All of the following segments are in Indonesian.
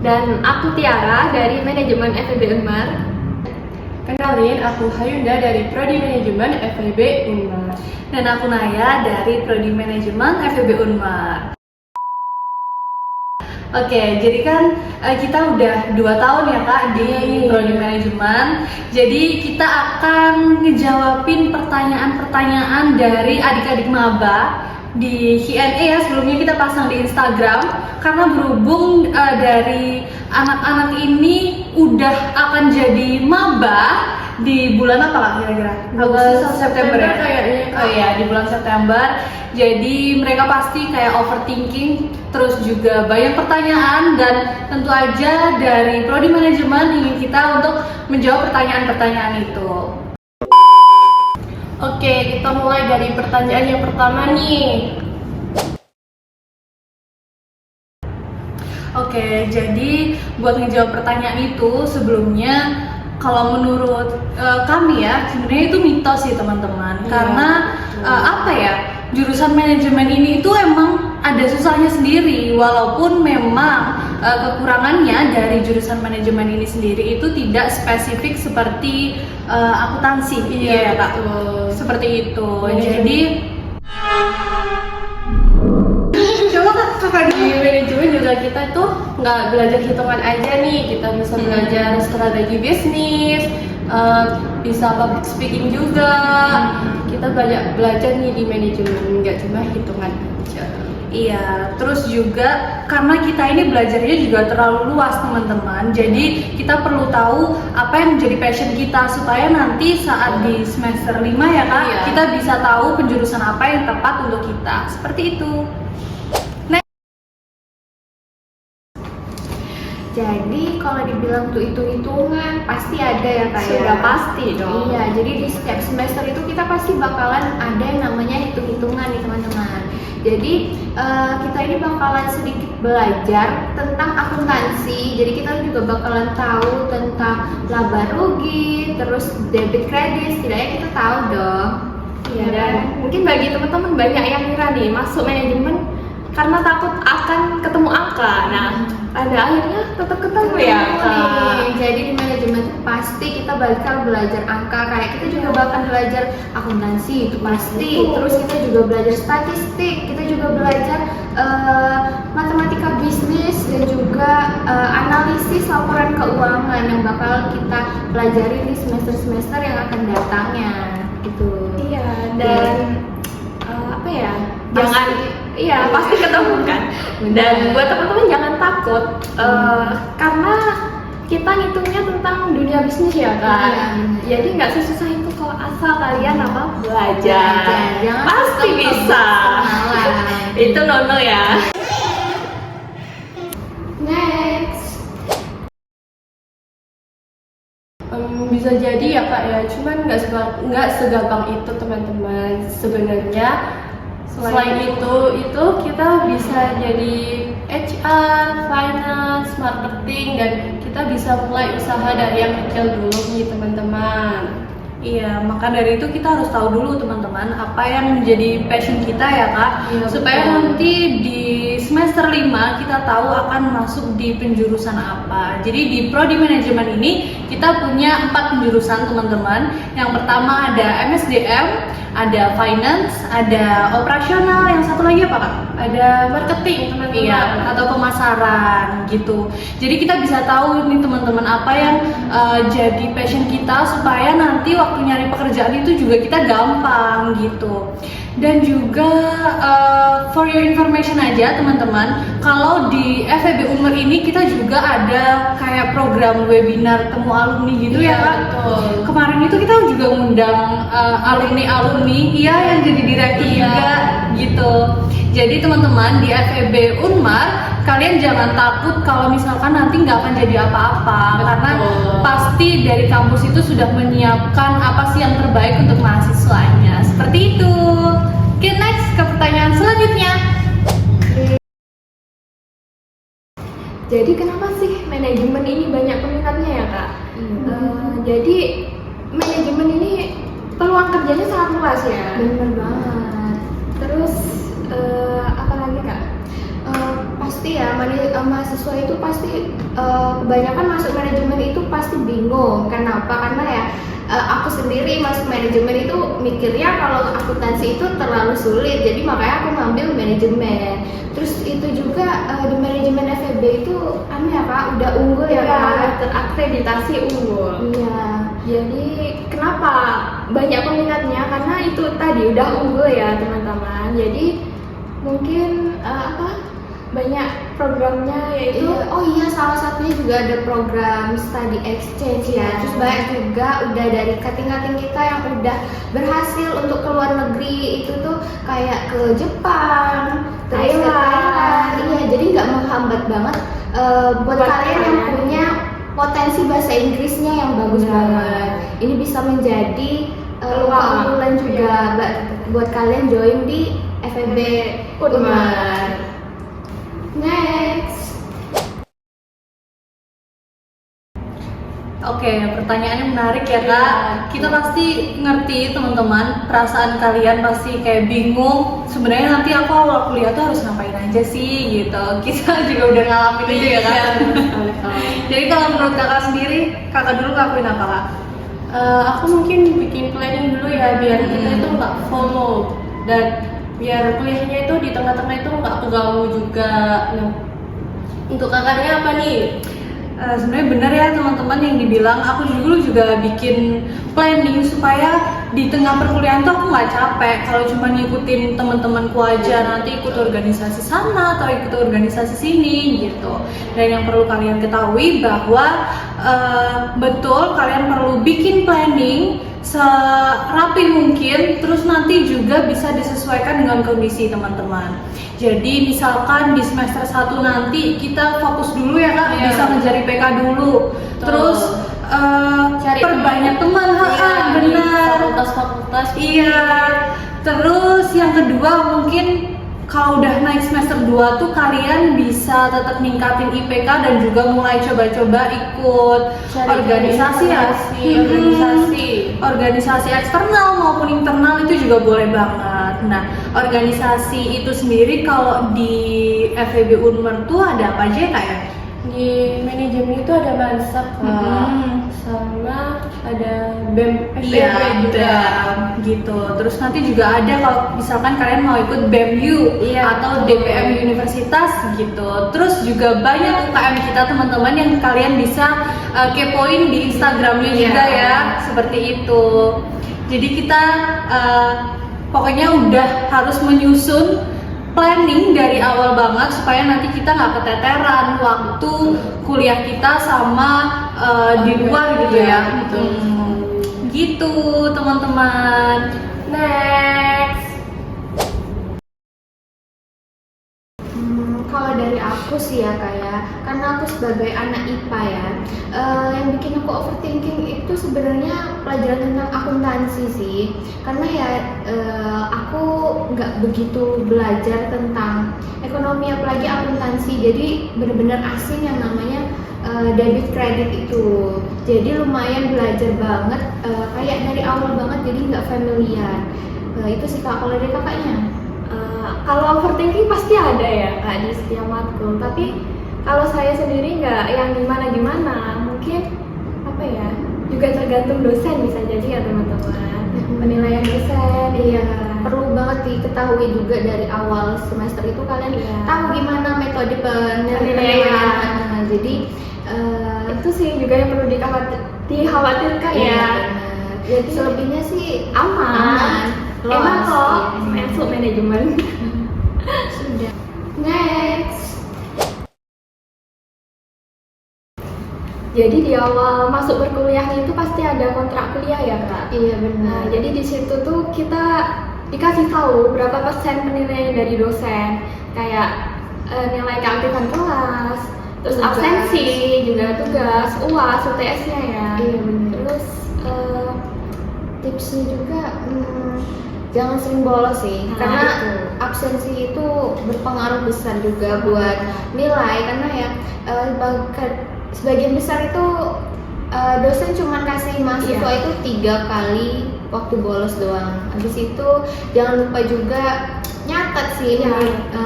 Dan aku Tiara dari Manajemen FEB Unmar. Kenalin, aku Hayunda dari Prodi Manajemen FEB Unmar. Dan aku Naya dari Prodi Manajemen FEB Unmar. Oke, jadi kan kita udah 2 tahun ya Kak di Prodi Manajemen. Jadi kita akan ngejawabin pertanyaan-pertanyaan dari adik-adik maba di Q&A ya, sebelumnya kita pasang di Instagram. Karena berhubung dari anak-anak ini udah akan jadi maba di bulan apa Kak kira-kira? Agustus September ya? Kayaknya. Oh iya, di bulan September. Jadi mereka pasti kayak overthinking, terus juga banyak pertanyaan, dan tentu aja dari Prodi Manajemen ingin kita untuk menjawab pertanyaan-pertanyaan itu. Oke, kita mulai dari pertanyaan yang pertama nih. Oke, jadi buat ngejawab pertanyaan itu sebelumnya, kalau menurut kami ya, sebenarnya itu mitos sih teman-teman. Karena apa ya, jurusan manajemen ini itu emang ada susahnya sendiri. Walaupun memang kekurangannya dari jurusan manajemen ini sendiri itu tidak spesifik seperti akuntansi. Iya, Kak. Seperti itu. Jadi Coba kakak di manajemen juga kita tuh nggak belajar hitungan aja nih, kita bisa belajar strategi bisnis, bisa public speaking juga. Kita banyak belajar nih di manajemen, nggak cuma hitungan aja. iya, terus juga karena kita ini belajarnya juga terlalu luas teman-teman. Jadi kita perlu tahu apa yang menjadi passion kita supaya nanti saat di semester 5 ya Kak, Iya. kita bisa tahu penjurusan apa yang tepat untuk kita. Seperti itu. Jadi kalau dibilang tuh hitung-hitungan pasti ada ya Kak ya? Sudah pasti dong. Iya, jadi di setiap semester itu kita pasti bakalan ada yang namanya hitung-hitungan nih teman-teman. Jadi kita ini bakalan sedikit belajar tentang akuntansi. Jadi kita juga bakalan tahu tentang laba rugi, terus debit kredit, setidaknya kita tahu dong. Iya, dan mungkin bagi teman-teman banyak yang kira nih masuk manajemen karena takut akan ketemu angka. Nah, pada akhirnya tetap ketemu ya Kak. Jadi di manajemen itu pasti kita bakal belajar angka, kayak kita juga bakal belajar akuntansi itu pasti. Betul. Terus kita juga belajar statistik, kita juga belajar matematika bisnis, dan juga analisis laporan keuangan yang bakal kita pelajari di semester-semester yang akan datangnya gitu. Iya, dan apa ya? Pasti ketemu kan. Dan buat teman-teman jangan takut karena kita ngitungnya tentang dunia bisnis ya kan. Jadi nggak sesusah itu kalau asal kalian belajar. Jangan Pasti takut bisa. kenalan. Itu normal ya. Next. Bisa jadi ya Kak ya, cuman nggak segampang itu teman-teman. Sebenarnya selain itu kita bisa jadi HR, finance, marketing, dan kita bisa mulai usaha dari yang kecil dulu nih teman-teman. Iya, maka dari itu kita harus tahu dulu teman-teman apa yang menjadi passion kita ya Kak, Iya, supaya betul. nanti di semester 5 kita tahu akan masuk di penjurusan apa. Jadi di Prodi Manajemen ini kita punya 4 penjurusan teman-teman. Yang pertama ada MSDM, ada Finance, ada Operasional, yang satu lagi apa Kak? Ada marketing teman-teman. Iya, atau pemasaran gitu. Jadi kita bisa tahu nih teman-teman apa yang jadi passion kita, supaya nanti waktu nyari pekerjaan itu juga kita gampang gitu. Dan juga for your information aja teman-teman, kalau di FEB Unmar ini kita juga ada kayak program webinar temu alumni gitu Iya, ya Kak. betul. Kemarin itu kita juga undang alumni iya yang jadi direktur Iya. juga gitu. Jadi teman-teman di FEB Unmar, kalian jangan takut kalau misalkan nanti nggak akan jadi apa-apa, karena pasti dari kampus itu sudah menyiapkan apa sih yang terbaik untuk mahasiswanya. Seperti itu. Oke, next ke pertanyaan selanjutnya. Jadi kenapa sih manajemen ini banyak peminatnya ya Kak? Jadi manajemen ini peluang kerjanya sangat luas ya. Bener banget. Terus apa lagi Kak? pasti ya mahasiswa itu pasti kebanyakan masuk manajemen itu pasti bingung. Kenapa? Karena ya aku sendiri masuk manajemen itu mikirnya kalau akuntansi itu terlalu sulit, jadi makanya aku ngambil manajemen. Terus itu juga di manajemen FEB itu ya Kak, udah unggul ya Kak, terakreditasi unggul. iya. Jadi kenapa banyak peminatnya? Karena itu tadi udah unggul ya teman-teman. Jadi mungkin banyak programnya yaitu Oh iya, salah satunya juga ada program study exchange ya. Terus banyak juga udah dari kating-kating kita yang udah berhasil untuk ke luar negeri itu tuh kayak ke Jepang, terus ke Thailand. Iya, jadi nggak menghambat banget buat kalian yang punya potensi bahasa Inggrisnya yang bagus banget. Ini bisa menjadi keunggulan juga buat kalian join di FEB Unmar. Next. Oke, pertanyaannya menarik ya Kak. Kita pasti ngerti teman-teman, perasaan kalian pasti kayak bingung. Sebenarnya nanti aku awal kuliah tuh harus ngapain aja sih gitu. Kita juga udah ngalamin itu ya Kak. Jadi kalau menurut Kakak sendiri, Kakak dulu ngakuin apa Kak? Aku mungkin bikin planning dulu ya biar kita itu nggak FOMO dan biar kuliahnya itu di tengah-tengah itu nggak keganggu juga. Nah, untuk kakaknya apa nih? Sebenarnya benar ya teman-teman yang dibilang. Aku dulu juga bikin planning supaya di tengah perkuliahan tuh aku nggak capek. Kalau cuma ngikutin teman-temanku aja, nanti ikut organisasi sana atau ikut organisasi sini gitu. Dan yang perlu kalian ketahui bahwa betul kalian perlu bikin planning serapi mungkin, terus nanti juga bisa disesuaikan dengan kondisi teman-teman. Jadi misalkan di semester 1 nanti kita fokus dulu ya Kak, bisa ngejar IPK dulu. Terus Cari perbanyak teman, benar. Fakultas-fakultas. Iya. Terus yang kedua mungkin kalau udah naik semester 2 tuh kalian bisa tetap ningkatin IPK dan juga mulai coba-coba ikut organisasi ya. Organisasi eksternal maupun internal itu juga boleh banget. Nah, organisasi itu sendiri kalau di FEB Unmar tuh ada apa aja Kak ya? Di manajemen itu ada Mansap sama ada BEM Iya, gitu. Terus nanti juga ada kalau misalkan kalian mau ikut BEMU atau DPM Universitas gitu. Terus juga banyak UKM kita teman-teman yang kalian bisa kepoin di Instagramnya juga ya, seperti itu. Jadi kita pokoknya udah harus menyusun planning dari awal banget supaya nanti kita nggak keteteran waktu kuliah kita sama di luar gitu ya. Gitu teman-teman. Next. Kalau dari aku sih ya kayak, karena aku sebagai anak IPA ya, yang bikin aku overthinking itu sebenarnya pelajaran tentang akuntansi sih. Karena ya aku nggak begitu belajar tentang ekonomi apalagi akuntansi, jadi benar-benar asing yang namanya debit kredit itu. Jadi lumayan belajar banget, kayak dari awal banget, jadi nggak familiar. Itu sih Kak. Kalau dari kakaknya? Kalau overthinking pasti ada ya Kak di setiap matkul. Tapi kalau saya sendiri nggak yang gimana-gimana. Mungkin apa ya? Juga tergantung dosen bisa jadi ya teman-teman. Penilaian dosen. Iya, perlu banget diketahui juga dari awal semester itu kalian tahu gimana metode penilaian. Jadi itu sih juga yang perlu dikhawatirkan ya. Jadi selebihnya sih aman. Enak kok masuk manajemen. Sudah. Next. Jadi di awal masuk berkuliahnya itu pasti ada kontrak kuliah ya Kak? Iya benar. Nah, jadi di situ tuh kita dikasih tahu berapa persen penilaian dari dosen, kayak nilai keaktifan kelas, terus Tugas. absensi, juga tugas, UAS, UTS-nya ya. Iya benar. Terus tipsnya juga jangan sering bolos sih, karena itu. absensi itu berpengaruh besar juga buat nilai, karena ya sebagian besar itu dosen cuma kasih mahasiswa itu 3 kali waktu bolos doang. Habis itu jangan lupa juga nyatet sih. Ya.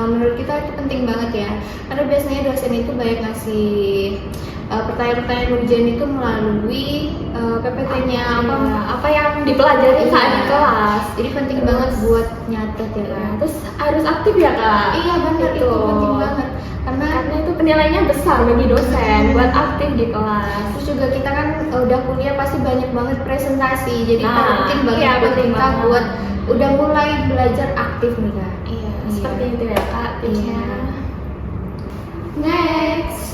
Menurut kita itu penting banget ya, karena biasanya dosen itu banyak ngasih pertanyaan-pertanyaan ujian itu melalui PPT-nya apa yang dipelajari saat di kelas. Jadi penting banget buat nyatet ya kan. Terus harus aktif ya kak. Iya benar, itu penting banget karena itu penilaiannya besar bagi dosen buat aktif di kelas. terus juga kita kan udah kuliah pasti banyak banget presentasi, jadi Nah, penting banget iya, buat penting kita banget. buat udah mulai belajar aktif nih kak. Iya, seperti itu ya kak tipsnya. Iya. Next.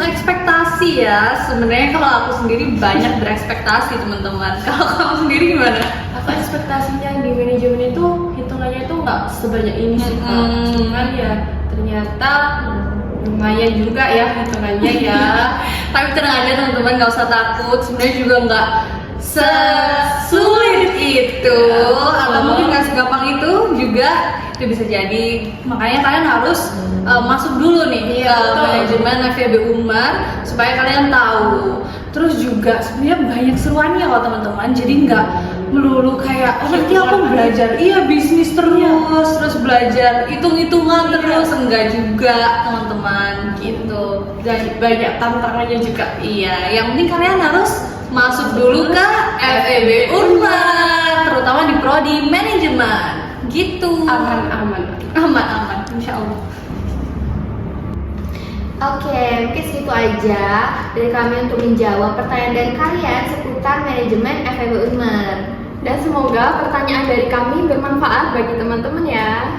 Ekspektasi ya. Sebenarnya kalau aku sendiri banyak berekspektasi teman-teman. Kalau kamu sendiri gimana? Aku ekspektasinya di manajemen itu hitungannya itu nggak sebanyak ini sih kak. Cuman ya ternyata lumayan juga ya hitungannya ya. Tapi tenang aja teman-teman, nggak usah takut. Sebenarnya juga nggak sesulit itu, atau mungkin nggak segampang itu juga. Itu bisa jadi. Makanya kalian harus masuk dulu nih ke betul. manajemen FEB Unmar supaya kalian tahu. Terus juga sebenarnya banyak seruannya loh teman-teman. Jadi nggak melulu kayak nanti aku belajar bisnis terus belajar hitung-hitungan terus, enggak juga teman-teman gitu. Dan banyak tantangannya juga. Iya, yang penting kalian harus masuk dulu ke FEB Unmar, terutama di prodi manajemen. Gitu. Aman. Insya Allah. Oke, mungkin segitu aja dari kami untuk menjawab pertanyaan dari kalian seputar manajemen FEB Unmar. Dan semoga pertanyaan dari kami bermanfaat bagi teman-teman ya.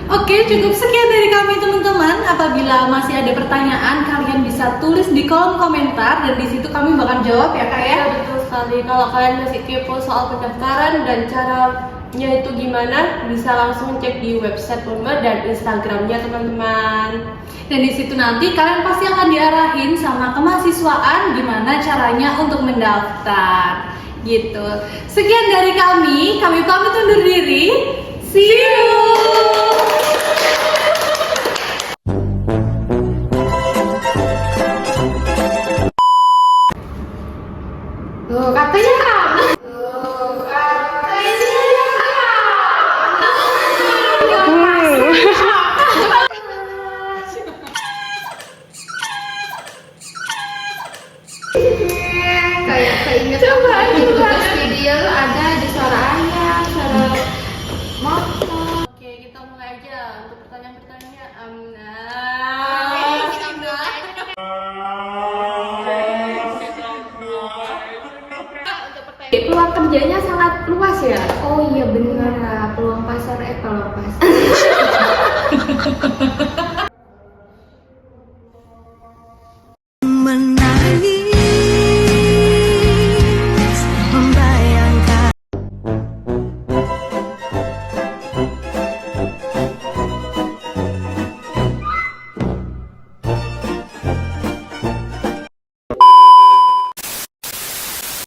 Oke, cukup sekian dari kami teman-teman. Apabila masih ada pertanyaan, kalian bisa tulis di kolom komentar dan di situ kami bakal jawab ya kak ya. Ya betul sekali. Kalau kalian masih kepo soal pendaftaran dan caranya itu gimana, bisa langsung cek di website Unmar dan Instagramnya teman-teman. Dan di situ nanti kalian pasti akan diarahin sama kemahasiswaan gimana caranya untuk mendaftar. Gitu. Sekian dari kami pamit undur diri. See you. Loh, katanya kamu. Kayak keinget pas video ada di suara ayam, suara motor. Oke, kita mulai aja untuk pertanyaan-pertanyaannya. Peluang kerjanya sangat luas ya. Oh iya benar, peluang pasar peluang pasar. Men